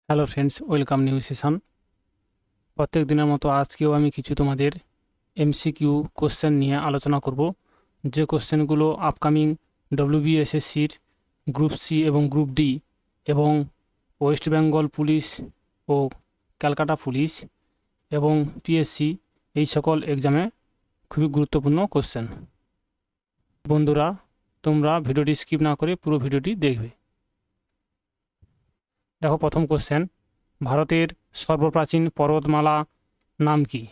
Hello friends, welcome new session. প্রত্যেক দিনের মতো আজকেও আমি কিছু তোমাদের এমসিকিউ কোশ্চেন নিয়ে আলোচনা করব, যে কোশ্চেনগুলো আপকামিং ডব্লিউবিএসএসসির গ্রুপ সি এবং গ্রুপ ডি এবং ওয়েস্ট বেঙ্গল পুলিশ ও ক্যালকাটা পুলিশ এবং পিএসসি এই সকল এক্সামে খুবই গুরুত্বপূর্ণ কোশ্চেন। বন্ধুরা, তোমরা ভিডিওটি স্কিপ না করে পুরো ভিডিওটি দেখবে। দেখো, প্রথম কোশ্চেন, ভারতের সর্বপ্রাচীন পর্বতমালা নাম কি?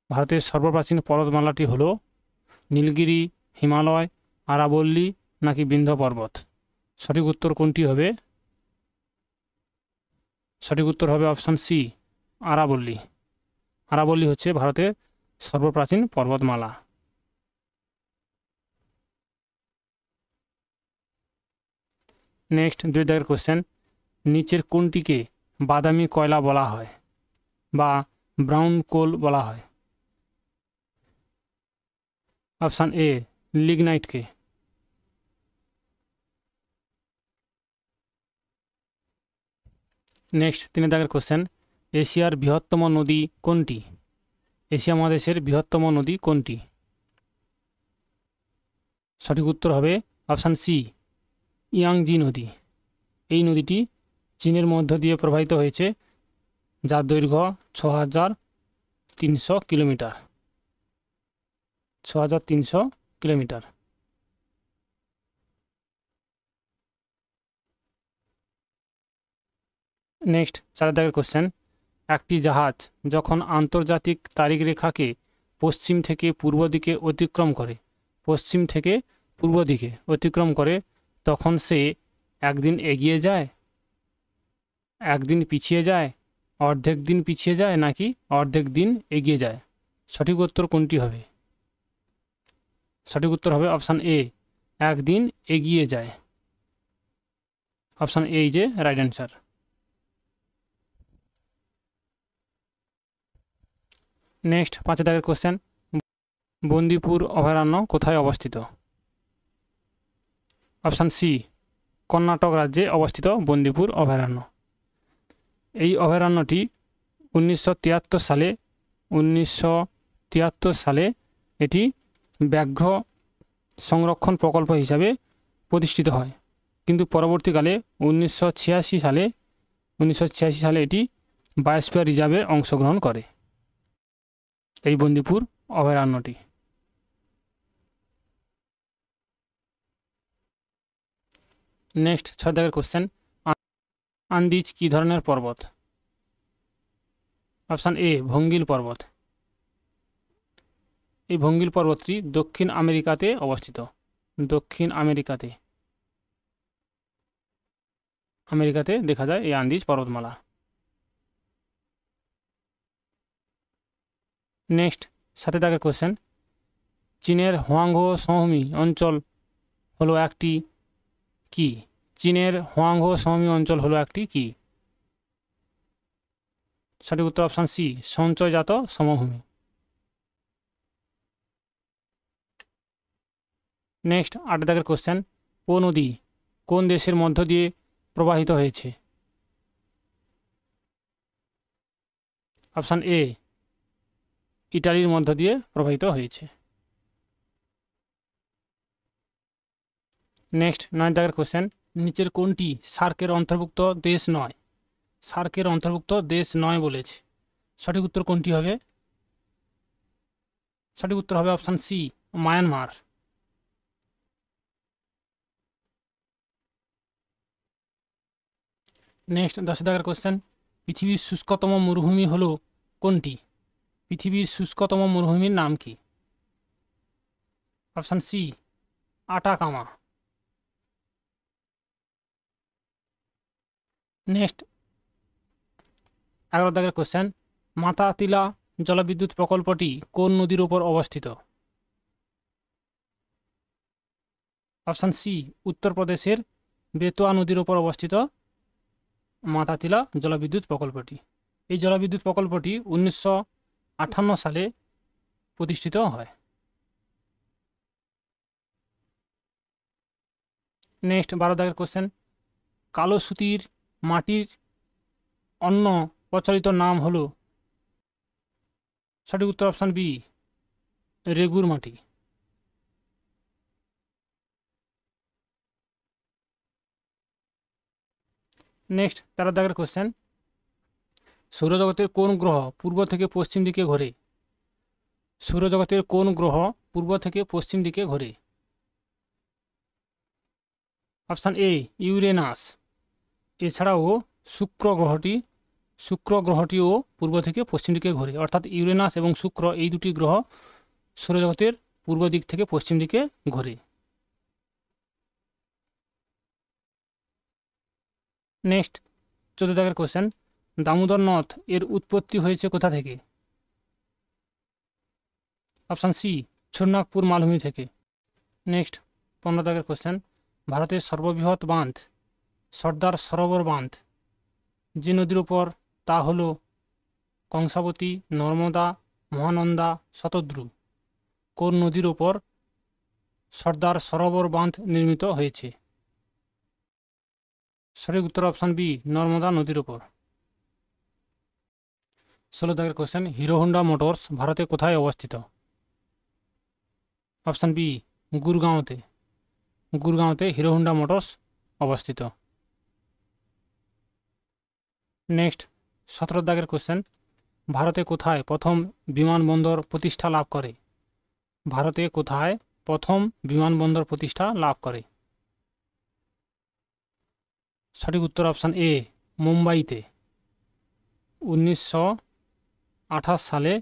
ভারতের সর্বপ্রাচীন পর্বতমালাটি হলো নীলগিরি, হিমালয়, আরাবল্লী নাকি বিন্ধ্য পর্বত? সঠিক উত্তর কোনটি হবে? সঠিক উত্তর হবে অপশান সি, আরাবল্লী। আরাবল্লী হচ্ছে ভারতের সর্বপ্রাচীন পর্বতমালা। নেক্সট, 2 দাগের কোশ্চেন, নিচের কোনটিকে বাদামি কয়লা বলা হয় বা ব্রাউন কোল বলা হয়? Option A, লিগনাইটকে। নেক্সট, 3 দাগের কোশ্চেন, এশিয়ার বৃহত্তম নদী কোনটি? এশিয়া মহাদেশের বৃহত্তম নদী কোনটি? সঠিক উত্তর হবে অপশান সি, ইয়াংজি নদী। এই নদীটি চীনের মধ্য দিয়ে প্রবাহিত হয়েছে, যার দৈর্ঘ্য 6300 কিলোমিটার। 6300 কিলোমিটার। নেক্সট, 4 দাগের কোশ্চেন, একটি জাহাজ যখন আন্তর্জাতিক তারিখ রেখাকে পশ্চিম থেকে পূর্ব দিকে অতিক্রম করে, পশ্চিম থেকে পূর্ব দিকে অতিক্রম করে, তখন সে একদিন এগিয়ে যায়, একদিন পিছিয়ে যায়, অর্ধেক দিন পিছিয়ে যায় নাকি অর্ধেক দিন এগিয়ে যায়? সঠিক উত্তর কোনটি হবে? সঠিক উত্তর হবে অপশান এ, একদিন এগিয়ে যায়। অপশান এ যে রাইট অ্যান্সার। নেক্সট, 5 দাগের কোশ্চেন, বন্দিপুর অভয়ারণ্য কোথায় অবস্থিত? অপশান সি, কর্ণাটক রাজ্যে অবস্থিত বন্দিপুর অভয়ারণ্য। এই অভয়ারণ্যটি 1973 সালে এটি ব্যাঘ্র সংরক্ষণ প্রকল্প হিসাবে প্রতিষ্ঠিত হয়, কিন্তু পরবর্তীকালে 1986 সালে এটি বায়োস্ফিয়ার রিজার্ভে অংশগ্রহণ করে, এই বন্দিপুর অভয়ারণ্যটি। নেক্সট, 6 দাগের কোশ্চেন, আন্দিজ কী ধরনের পর্বত? অপশান এ, ভঙ্গিল পর্বত। এই ভঙ্গিল পর্বতটি দক্ষিণ আমেরিকাতে অবস্থিত, দক্ষিণ আমেরিকাতে দেখা যায় এই আন্দিজ পর্বতমালা। নেক্সট, 7 দাগের কোশ্চেন, চীনের হোয়াংহো সমভূমি অঞ্চল হলো একটি কি? চীনের হোয়াংহো সমভূমি অঞ্চল হলো একটি কি? সঠিক উত্তর অপশান সি, সঞ্চয়জাত সমভূমি। নেক্সট, 8 দাগের কোশ্চেন, পো নদী কোন দেশের মধ্য দিয়ে প্রবাহিত হয়েছে? অপশান এ, ইটালির মধ্য দিয়ে প্রবাহিত হয়েছে। নেক্সট, 9 দাগের কোশ্চেন, নিচের কোনটি সার্কের অন্তর্ভুক্ত দেশ নয়? সার্কের অন্তর্ভুক্ত দেশ নয় বলেছে, সঠিক উত্তর কোনটি হবে? সঠিক উত্তর হবে অপশান সি, মায়ানমার। নেক্সট, 10 দাগের কোশ্চেন, পৃথিবীর শুষ্কতম মরুভূমি হলো কোনটি? পৃথিবীর শুষ্কতম মরুভূমির নাম কি? Option C, আটাকামা। নেক্সট, 11 দাগের কোশ্চেন, মাতাতিলা জলবিদ্যুৎ প্রকল্পটি কোন নদীর উপর অবস্থিত? অপশান সি, উত্তরপ্রদেশের বেতোয়া নদীর উপর অবস্থিত মাতাতিলা জলবিদ্যুৎ প্রকল্পটি। এই জলবিদ্যুৎ প্রকল্পটি 1958 সালে প্রতিষ্ঠিত হয়। নেক্সট, 12 দাগের কোশ্চেন, কালো সুতির মাটির অন্য প্রচলিত নাম হলো? সঠিক উত্তর অপশান বি, রেগুর মাটি। নেক্সট 13 দাগের কোশ্চেন, সৌরজগতের কোন গ্রহ পূর্ব থেকে পশ্চিম দিকে ঘোরে? সৌরজগতের কোন গ্রহ পূর্ব থেকে পশ্চিম দিকে ঘোরে? Option A, Uranus. এছাড়াও শুক্র গ্রহটিও পূর্ব থেকে পশ্চিম দিকে ঘোরে, অর্থাৎ ইউরেনাস এবং শুক্র এই দুটি গ্রহ সৌরজগতের পূর্ব দিক থেকে পশ্চিম দিকে ঘোরে। নেক্সট 14 দাগের কোশ্চেন, দামোদর নদ এর উৎপত্তি হয়েছে কোথা থেকে? অপশান সি, ছোটনাগপুর মালভূমি থেকে। নেক্সট 15 দাগের কোশ্চেন, ভারতের সর্ববৃহৎ বাঁধ সর্দার সরোবর বাঁধ যে নদীর উপর, তা হল কংসাবতী, নর্মদা, মহানন্দা, শতদ্রু। কোন নদীর উপর সর্দার সরোবর বাঁধ নির্মিত হয়েছে? সঠিক উত্তর অপশান বি, নর্মদা নদীর উপর। 16 দাগের কোশ্চেন, হিরো হোন্ডা মোটরস ভারতে কোথায় অবস্থিত? অপশান বি, গুরগাঁওতে হিরো হোন্ডা মোটরস অবস্থিত। নেক্সট 17 দাগের কোশ্চেন, ভারতে কোথায় প্রথম বিমানবন্দর প্রতিষ্ঠা লাভ করে? ভারতে কোথায় প্রথম বিমানবন্দর প্রতিষ্ঠা লাভ করে? সঠিক উত্তর অপশান এ, মুম্বাইতে। 1928 সালে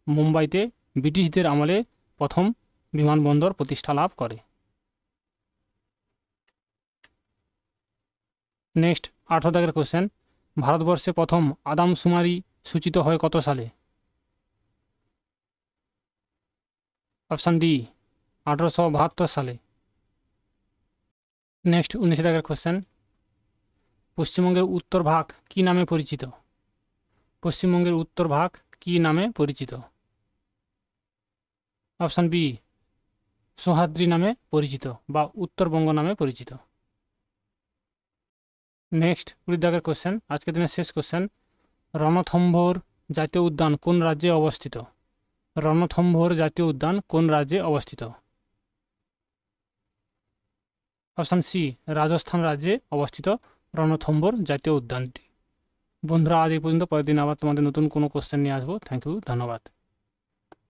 মুম্বাইতে ব্রিটিশদের আমলে প্রথম বিমানবন্দর প্রতিষ্ঠা লাভ করে। নেক্সট 18 দাগের কোশ্চেন, ভারতবর্ষে প্রথম আদমশুমারি সূচিত হয় কত সালে? অপশান ডি, 1872 সালে। নেক্সট 19 দাগের কোশ্চেন, পশ্চিমবঙ্গের উত্তর ভাগ কি নামে পরিচিত? পশ্চিমবঙ্গের উত্তর ভাগ কি নামে পরিচিত? অপশান বি, সহ্যাদ্রি নামে পরিচিত বা উত্তরবঙ্গ নামে পরিচিত। নেক্সট 20 দাগের কোশ্চেন, আজকের দিনের শেষ কোশ্চেন, রণথম্ভোর জাতীয় উদ্যান কোন রাজ্যে অবস্থিত? রণথম্ভোর জাতীয় উদ্যান কোন রাজ্যে অবস্থিত? অপশান সি, রাজস্থান রাজ্যে অবস্থিত রণথম্ভোর জাতীয় উদ্যানটি। বন্ধুরা, আজ এই পর্যন্ত। পরের দিন আবার তোমাদের নতুন কোনো কোশ্চেন নিয়ে আসবো। থ্যাংক ইউ, ধন্যবাদ।